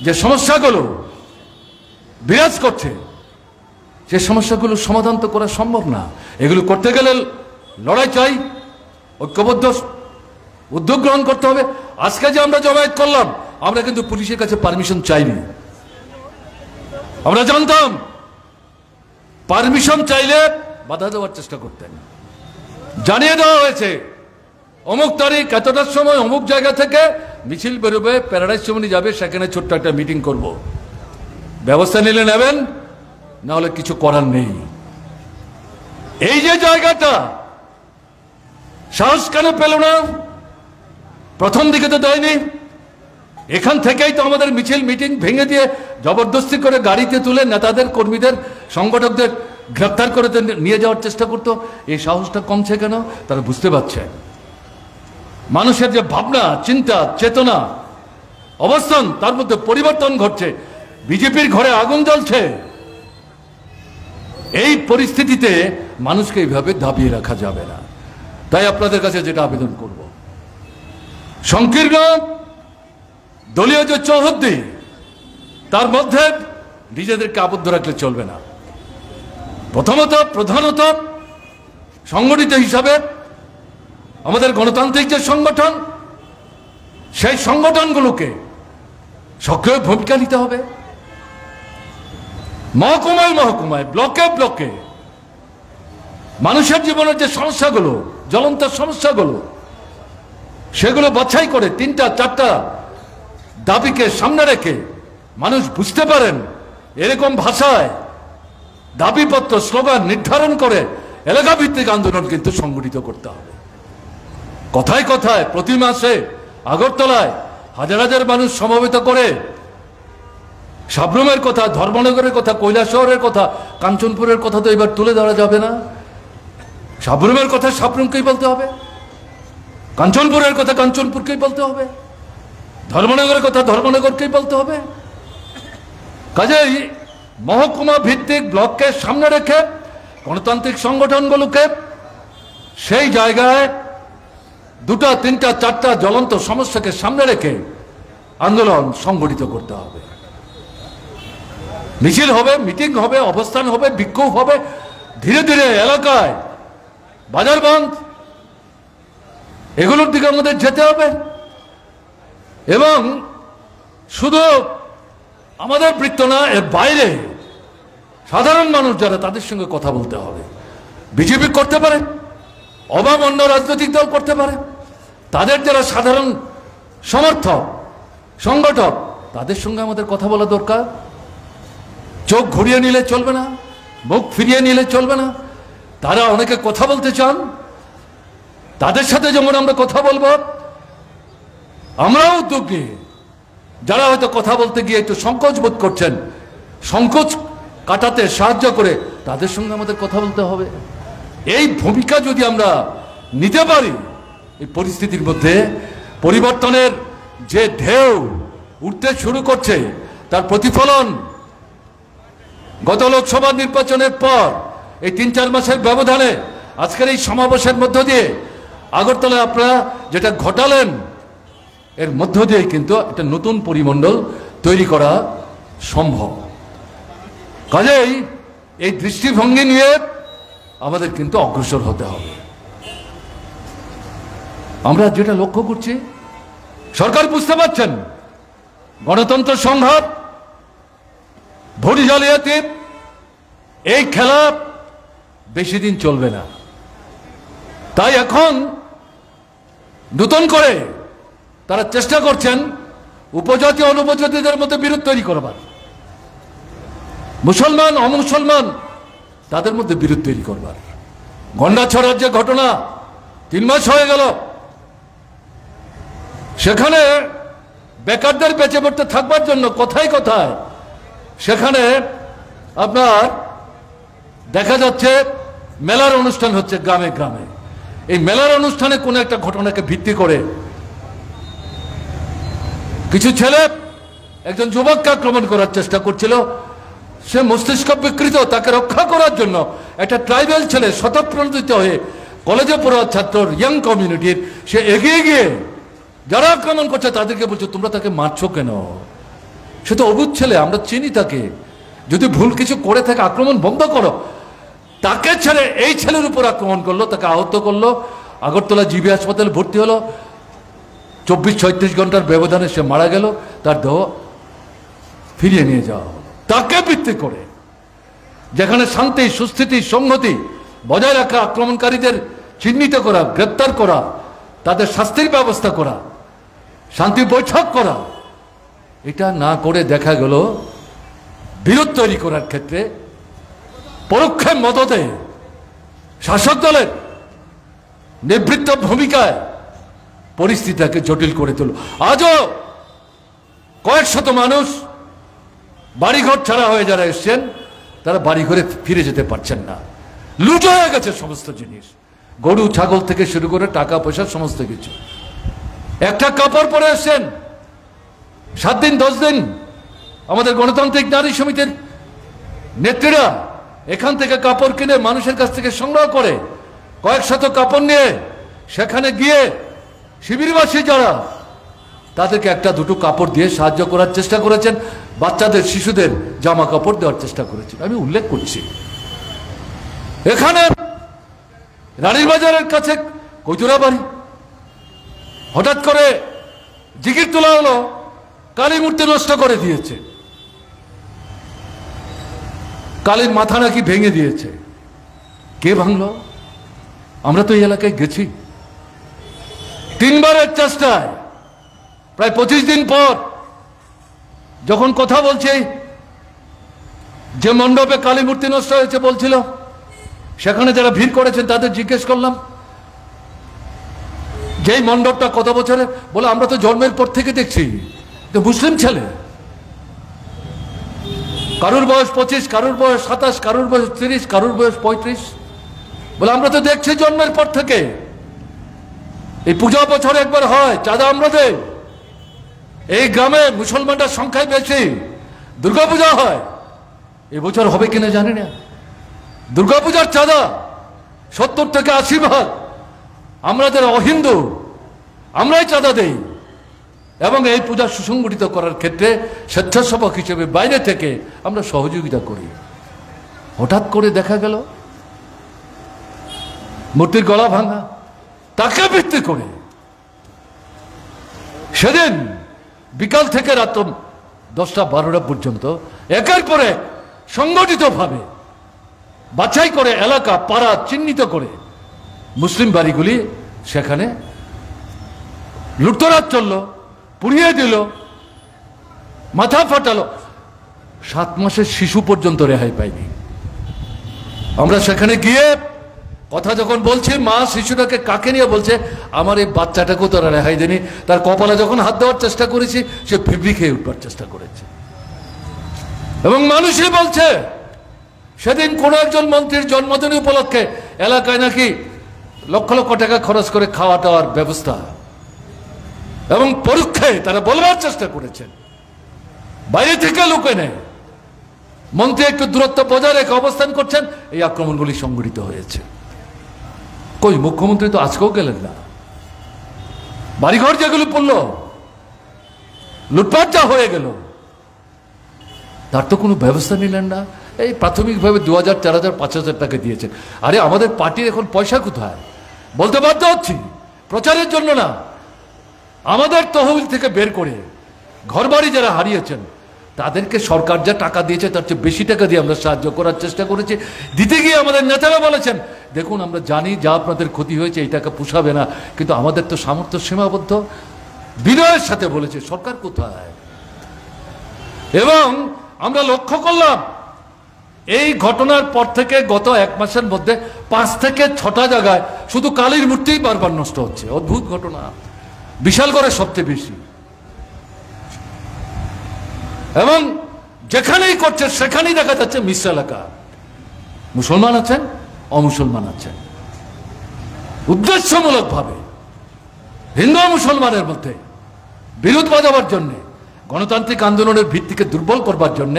S1: যে সমস্যাগুলো বিরাজ করছে, সে সমস্যাগুলো সমাধান তো করা সম্ভব না। এগুলো করতে গেলে লড়াই চাই, ঐক্যবদ্ধ উদ্যোগ গ্রহণ করতে হবে। আজকে যে আমরা জমায়েত করলাম, আমরা কিন্তু পুলিশের কাছে পারমিশন চাইনি। আমরা জানতাম পারমিশন চাইলে বাধা দেওয়ার চেষ্টা করতেন। জানিয়ে দেওয়া হয়েছে অমুক তারিখ এতটার সময় অমুক জায়গা থেকে মিছিল বেরোবে, প্যারাডাইস চমনি যাবে, সেখানে ছোট্ট একটা মিটিং করব। ব্যবস্থা নিলে নেবেন, না হলে কিছু করার নেই। এই যে জায়গাটা সাহস কেন পেল না? প্রথম দিকে তো দেয়নি। এখান থেকেই তো আমাদের মিছিল মিটিং ভেঙে দিয়ে জবরদস্তি করে গাড়িতে তুলে নেতাদের, কর্মীদের, সংগঠকদের গ্রেপ্তার করে নিয়ে যাওয়ার চেষ্টা করতো। এই সাহসটা কমছে কেন? তারা বুঝতে পারছে মানুষের যে ভাবনা, চিন্তা, চেতনা, অবস্থান, তার মধ্যে পরিবর্তন ঘটছে। বিজেপির ঘরে আগুন জ্বলছে। এই পরিস্থিতিতে মানুষকে এইভাবে দাবিয়ে রাখা যাবে না। তাই আপনাদের কাছে যেটা আবেদন করব, সংকীর্ণ দলীয় যে চৌহদ্দি, তার মধ্যে নিজেদেরকে আবদ্ধ রাখলে চলবে না। প্রধানত সংগঠিত হিসাবে আমাদের গণতান্ত্রিক যে সংগঠন, সেই সংগঠনগুলোকে সক্রিয় ভূমিকা নিতে হবে। মহকুমায়, ব্লকে মানুষের জীবনের যে সমস্যাগুলো, জ্বলন্ত সমস্যাগুলো, সেগুলো বাছাই করে 3-4টা দাবিকে সামনে রেখে মানুষ বুঝতে পারেন, এরকম ভাষায় দাবিপত্র, স্লোগান নির্ধারণ করে এলাকা ভিত্তিক আন্দোলন কিন্তু সংগঠিত করতে হবে। কথায় কথায় প্রতি মাসে আগরতলায় হাজার হাজার মানুষ সমবেত করে সাবরুমের কথা, ধর্মনগরের কথা, কৈলাসহরের কথা, কাঞ্চনপুরের কথা তো এবার তুলে ধরা যাবে না। সাবরুমের কথা সাবরুমকেই বলতে হবে, কাঞ্চনপুরের কথা কাঞ্চনপুরকেই বলতে হবে, ধর্মনগরের কথা ধর্মনগরকেই বলতে হবে। কাজেই মহকুমা ভিত্তিক ব্লককে সামনে রেখে গণতান্ত্রিক সংগঠনগুলোকে সেই জায়গায় 2, 3, 4টা জ্বলন্ত সমস্যাকে সামনে রেখে আন্দোলন সংগঠিত করতে হবে। মিছিল হবে, মিটিং হবে, অবস্থান হবে, বিক্ষোভ হবে, ধীরে ধীরে এলাকায় বাজার বন্ধ, এগুলোর দিকে আমাদের যেতে হবে। এবং শুধু আমাদের বৃত্ত না, এর বাইরে সাধারণ মানুষ যারা, তাদের সঙ্গে কথা বলতে হবে। বিজেপি করতে পারে, অবাম অন্য রাজনৈতিক দল করতে পারে, তাদের যারা সাধারণ সমর্থক সংগঠক, তাদের সঙ্গে আমাদের কথা বলা দরকার। চোখ ঘুরিয়ে নিলে চলবে না, মুখ ফিরিয়ে নিলে চলবে না। তারা অনেকে কথা বলতে চান, তাদের সাথে যেমন আমরা কথা বলবো, আমরাও উদ্যোগ নিয়ে যারা হয়তো কথা বলতে গিয়ে একটু সংকোচ বোধ করছেন, সংকোচ কাটাতে সাহায্য করে তাদের সঙ্গে আমাদের কথা বলতে হবে। এই ভূমিকা যদি আমরা নিতে পারি, এই পরিস্থিতির মধ্যে পরিবর্তনের যে ঢেউ উঠতে শুরু করছে, তার প্রতিফলন গত লোকসভা নির্বাচনের পর এই ৩-৪ মাসের ব্যবধানে আজকের এই সমাবেশের মধ্য দিয়ে আগরতলায় আপনারা যেটা ঘটালেন, এর মধ্য দিয়ে কিন্তু একটা নতুন পরিমণ্ডল তৈরি করা সম্ভব। কাজেই এই দৃষ্টিভঙ্গি নিয়ে আমাদের কিন্তু অগ্রসর হতে হবে। আমরা যেটা লক্ষ্য করছি, সরকার বুঝতে পারছেন গণতন্ত্র সংঘাত, ভোট জালিয়াতি, এই খেলা বেশি দিন চলবে না। তাই এখন নতুন করে তারা চেষ্টা করছেন উপজাতি অনুপজাতিদের মধ্যে বিরোধ তৈরি করবার, মুসলমান অমুসলমান তাদের মধ্যে বিরোধ তৈরি করবার। গন্ডাছড়ার যে ঘটনা 3 মাস হয়ে গেল, সেখানে বেকারদের বেঁচে পড়তে থাকবার জন্য কথায় কথায় সেখানে আপনার দেখা যাচ্ছে মেলার অনুষ্ঠান হচ্ছে গ্রামে গ্রামে। এই মেলার অনুষ্ঠানে কোনো একটা ঘটনাকে ভিত্তি করে কিছু ছেলে একজন যুবককে আক্রমণ করার চেষ্টা করছিল। সে মস্তিষ্ক বিকৃত, তাকে রক্ষা করার জন্য একটা ট্রাইবাল ছেলে স্বতঃপ্রণোদিত হয়ে কলেজে পড়া ছাত্র ইয়াং কমিউনিটির, সে এগিয়ে গিয়ে যারা আক্রমণ করছে তাদেরকে বলছে তোমরা তাকে মারছো কেন? সে তো অবুঝ ছেলে, আমরা চিনি তাকে, যদি ভুল কিছু করে থাকে আক্রমণ বন্ধ করো। তাকে ছেড়ে এই ছেলের উপর আক্রমণ করলো, তাকে আহত করলো, আগরতলা জিবি হাসপাতালে ভর্তি হলো। 24-36 ঘন্টার ব্যবধানে সে মারা গেল, তার দেহ ফিরিয়ে নিয়ে যাওয়া হলো। তাকে ভিত্তি করে যেখানে শান্তি, সুস্থিতি, সংহতি বজায় রাখা, আক্রমণকারীদের চিহ্নিত করা, গ্রেপ্তার করা, তাদের শাস্তির ব্যবস্থা করা, শান্তি বৈঠক করা, এটা না করে দেখা গেল বিরোধ তৈরি করার ক্ষেত্রে পরোক্ষে মদতে শাসক দলের নিবৃত্ত ভূমিকায় পরিস্থিতিটাকে জটিল করে তুলল। আজও কয়েক শত মানুষ বাড়িঘর ছাড়া হয়ে যারা এসছেন, তারা বাড়িঘরে ফিরে যেতে পারছেন না। লুট হয়ে গেছে সমস্ত জিনিস, গরু ছাগল থেকে শুরু করে টাকা পয়সা সমস্ত কিছু। একটা কাপড় পরে এসছেন, 7 দিন 10 দিন আমাদের গণতান্ত্রিক নারী সমিতির নেত্রীরা এখান থেকে কাপড় কিনে মানুষের কাছ থেকে সংগ্রহ করে কয়েক শত কাপড় নিয়ে সেখানে গিয়ে শিবিরবাসী যারা, তাদেরকে একটা দুটো কাপড় দিয়ে সাহায্য করার চেষ্টা করেছেন, বাচ্চাদের শিশুদের জামা কাপড় দেওয়ার চেষ্টা করেছেন। আমি উল্লেখ করছি, এখানে রানীর বাজারের কাছে কৈতুরা বাড়ি হঠাৎ করে জিকির তোলা হলো, কালী মূর্তি নষ্ট করে দিয়েছে, কালীর মাথা নাকি ভেঙে দিয়েছে। কে ভাঙলো? আমরা তো এই এলাকায় গেছি, 3 বারের চেষ্টায় প্রায় 25 দিন পর যখন কথা বলছে, যে মণ্ডপে কালী মূর্তি নষ্ট হয়েছে বলছিল, সেখানে যারা ভিড় করেছেন তাদের জিজ্ঞেস করলাম যেই মণ্ডপটা কত বছরের, বলে আমরা তো জন্মের পর থেকে দেখছি। তো মুসলিম ছেলে, কারুর বয়স 25, কারুর বয়স 27, কারুর বয়স 30, কারুর বয়স 35, বলে আমরা তো দেখছি জন্মের পর থেকে। এই পূজা বছরে একবার হয়, চাঁদা আমরা দেই। এই গ্রামে মুসলমানদের সংখ্যায় বেশি, দুর্গাপূজা হয়, এবছর হবে কিনা জানি না। দুর্গাপূজার চাঁদা 70 থেকে 80 ভাগ আমরা যারা অহিন্দু, আমরাই চাঁদা দেই। এবং এই পূজা সুসংগঠিত করার ক্ষেত্রে স্বেচ্ছাসেবক হিসেবে বাইরে থেকে আমরা সহযোগিতা করি। হঠাৎ করে দেখা গেল মূর্তির গলা ভাঙা, তাকে ভিত্তি করে সেদিন বিকাল থেকে রাত 10টা-12টা পর্যন্ত একের পরে সংগঠিতভাবে বাছাই করে এলাকা পাড়া চিহ্নিত করে মুসলিম বাড়িগুলি সেখানে লুটতরাজ চলল, পুড়িয়ে দিল, মাথা ফাটালো। 7 মাসের শিশু পর্যন্ত রেহাই পায়নি। আমরা সেখানে গিয়ে কথা যখন বলছি, মা শিশুটাকে কাকে নিয়ে বলছে, আমার এই বাচ্চাটাকেও তারা রেহাই দেয়নি। তার কপালে যখন হাত দেওয়ার চেষ্টা করেছি, সে ফিবরি খেয়ে উঠবার চেষ্টা করেছে। এবং মানুষই বলছে সেদিন কোন একজন মন্ত্রীর জন্মদিন উপলক্ষে এলাকায় নাকি লক্ষ লক্ষ টাকা খরচ করে খাওয়া দাওয়ার ব্যবস্থা, এবং পরীক্ষায় তারা বলবার চেষ্টা করেছেন বাইরে থেকে লোকে নেই, মন্ত্রী একটু দূরত্ব বজায় রেখে অবস্থান করছেন, এই আক্রমণগুলি সংঘটিত হয়েছে। কই মুখ্যমন্ত্রী তো আজকেও গেলেন না। বাড়িঘর যেগুলো পড়ল, লুটপাট যা হয়ে গেল, তার তো কোনো ব্যবস্থা নিলেন না। এই প্রাথমিকভাবে 2000, 4000, 5000 টাকা দিয়েছেন। আরে আমাদের পার্টির এখন পয়সা কোথায় বলতে বাধ্য হচ্ছি, প্রচারের জন্য না, আমাদের তহবিল থেকে বের করে ঘরবাড়ি যারা হারিয়েছেন তাদেরকে সরকার যা টাকা দিয়েছে তার চেয়ে বেশি টাকা দিয়ে আমরা সাহায্য করার চেষ্টা করেছি। দিতে গিয়ে আমাদের নেতারা বলেছেন, দেখুন আমরা জানি যা আপনাদের ক্ষতি হয়েছে এই টাকা পোষাবে না, কিন্তু আমাদের তো সামর্থ্য সীমাবদ্ধ। বিনয়ের সাথে বলেছে সরকার কোথায়। এবং আমরা লক্ষ্য করলাম এই ঘটনার পর থেকে গত 1 মাসের মধ্যে 5 থেকে 6টা জায়গায় শুধু কালীর মূর্তিই বারবার নষ্ট হচ্ছে। অদ্ভুত ঘটনা, বিশালগড়ে সবচেয়ে বেশি। এবং যেখানেই করছে সেখানেই দেখা যাচ্ছে মিশ্র এলাকা, মুসলমান আছেন, অমুসলমান আছেন। উদ্দেশ্যমূলক ভাবে হিন্দু মুসলমানের মধ্যে বিরোধ বাজাবার জন্য, গণতান্ত্রিক আন্দোলনের ভিত্তিকে দুর্বল করবার জন্য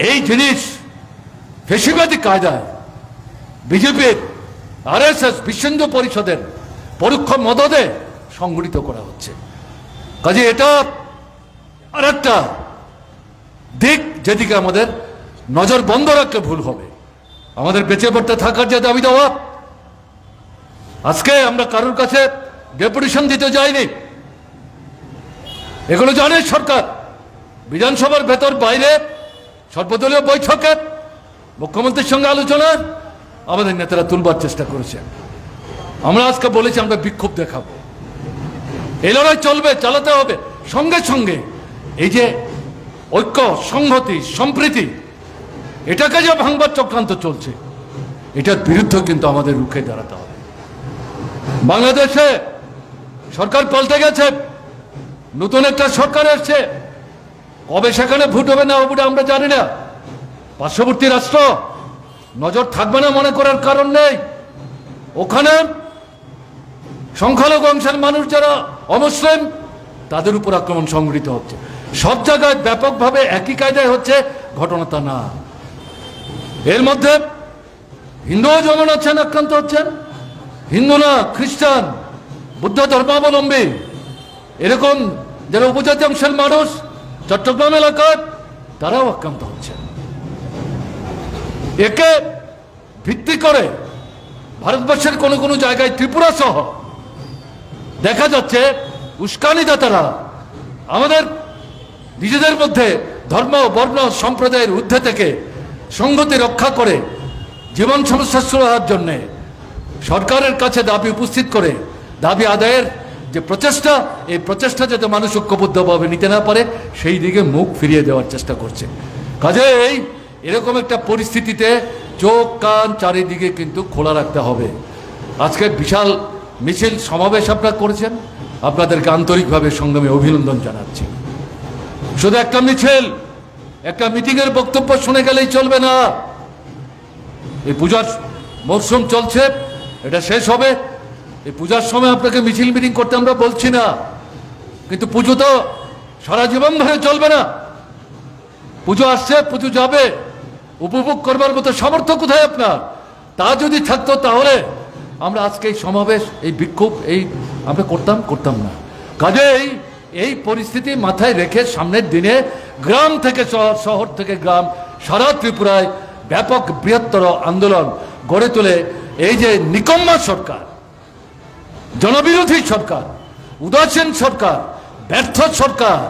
S1: এই জিনিস ফেসিবাদী কায়দায় বিজেপির, RSS, বিশ্ব হিন্দু পরিষদের পরোক্ষ মদদে সংগঠিত করা হচ্ছে। কাজে এটা আর একটা দিক যেদিকে আমাদের নজর বন্ধ রাখলে ভুল হবে। আমাদের বেঁচে পড়তে থাকার যে দাবি দেওয়া, আজকে আমরা কারোর কাছে ডেপুটেশন দিতে যাইনি, এগুলো জানে সরকার। বিধানসভার ভেতর বাইরে সর্বদলীয় বৈঠকে মুখ্যমন্ত্রীর সঙ্গে আলোচনা আমাদের নেতারা তুলবার চেষ্টা করেছেন। আমরা আজকে বলেছি আমরা বিক্ষোভ দেখাবো, এই লড়াই চলবে, চালাতে হবে। সঙ্গে সঙ্গে এই যে ঐক্য, সংহতি, সম্প্রীতি, এটাকে যে ভাঙবার চক্রান্ত চলছে, এটার বিরুদ্ধে কিন্তু আমাদের রুখে দাঁড়াতে হবে। বাংলাদেশে সরকার পাল্টে গেছে, নতুন একটা সরকার আসছে, কবে সেখানে ভোট হবে না হবে আমরা জানি না। পার্শ্ববর্তী রাষ্ট্র, নজর থাকবে না মনে করার কারণ নেই। ওখানে সংখ্যালঘু অংশের মানুষ যারা অমুসলিম, তাদের উপর আক্রমণ সংঘটিত হচ্ছে। সব জায়গায় ব্যাপকভাবে একই কায়দায় হচ্ছে, ঘটনাটা না। এর মধ্যে হিন্দুও যেমন আছেন, আক্রান্ত হচ্ছেন, হিন্দু না খ্রিস্টান, বুদ্ধ ধর্মাবলম্বী, এরকম যারা উপজাতি অংশের মানুষ চট্টগ্রাম এলাকায়, তারাও আক্রান্ত হচ্ছেন। একে ভিত্তি করে ভারতবর্ষের কোনো কোনো জায়গায়, ত্রিপুরা সহ দেখা যাচ্ছে উস্কানিদাতারা আমাদের নিজেদের মধ্যে ধর্ম, বর্ণ, সম্প্রদায়ের ঊর্ধ্বে থেকে সংহতি রক্ষা করে জীবন সমস্যা সুরাহার জন্য সরকারের কাছে দাবি উপস্থিত করে দাবি আদায়ের যে প্রচেষ্টা, এই প্রচেষ্টা যাতে মানুষ ঐক্যবদ্ধভাবে নিতে না পারে সেই দিকে মুখ ফিরিয়ে দেওয়ার চেষ্টা করছে। কাজেই এরকম একটা পরিস্থিতিতে চোখ কান চারিদিকে কিন্তু খোলা রাখতে হবে। আজকে বিশাল মিছিল সমাবেশ আপনারা করেছেন, আপনাদেরকে আন্তরিকভাবে সংগ্রামে অভিনন্দন জানাচ্ছি। শুধু একটা মিছিল, একটা মিটিংয়ের বক্তব্য শুনে গেলেই চলবে না। এই পূজার মরশুম চলছে, এটা শেষ হবে। এই পূজার সময় আপনাকে মিছিল মিটিং করতে আমরা বলছি না, কিন্তু পুজো তো সারা জীবন ধরে চলবে না। পুজো আসছে, পুজো যাবে, উপভোগ করবার মতো সামর্থ্য কোথায় আপনার? তা যদি থাকতো তাহলে আমরা আজকে এই সমাবেশ, এই বিক্ষোভ, এই আমরা করতাম না। কাজেই এই পরিস্থিতি মাথায় রেখে সামনের দিনে গ্রাম থেকে শহর, শহর থেকে গ্রাম, সারা ত্রিপুরায় ব্যাপক বৃহত্তর আন্দোলন গড়ে তোলে এই যে নিকম্মা সরকার, জনবিরোধী সরকার, উদাসীন সরকার, ব্যর্থ সরকার,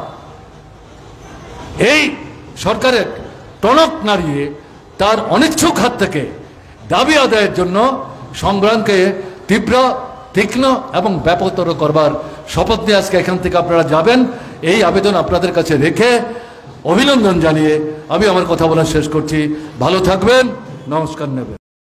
S1: এই সরকারের টনক নাড়িয়ে তার অনিচ্ছুক হাত থেকে দাবি আদায়ের জন্য সংগ্রামকে তীব্র, তীক্ষ্ণ এবং ব্যাপকতর করবার শপথ নিয়ে আজকে এখান থেকে আপনারা যাবেন। এই আবেদন আপনাদের কাছে রেখে অভিনন্দন জানিয়ে আমি আমার কথা বলা শেষ করছি। ভালো থাকবেন, নমস্কার নেবেন।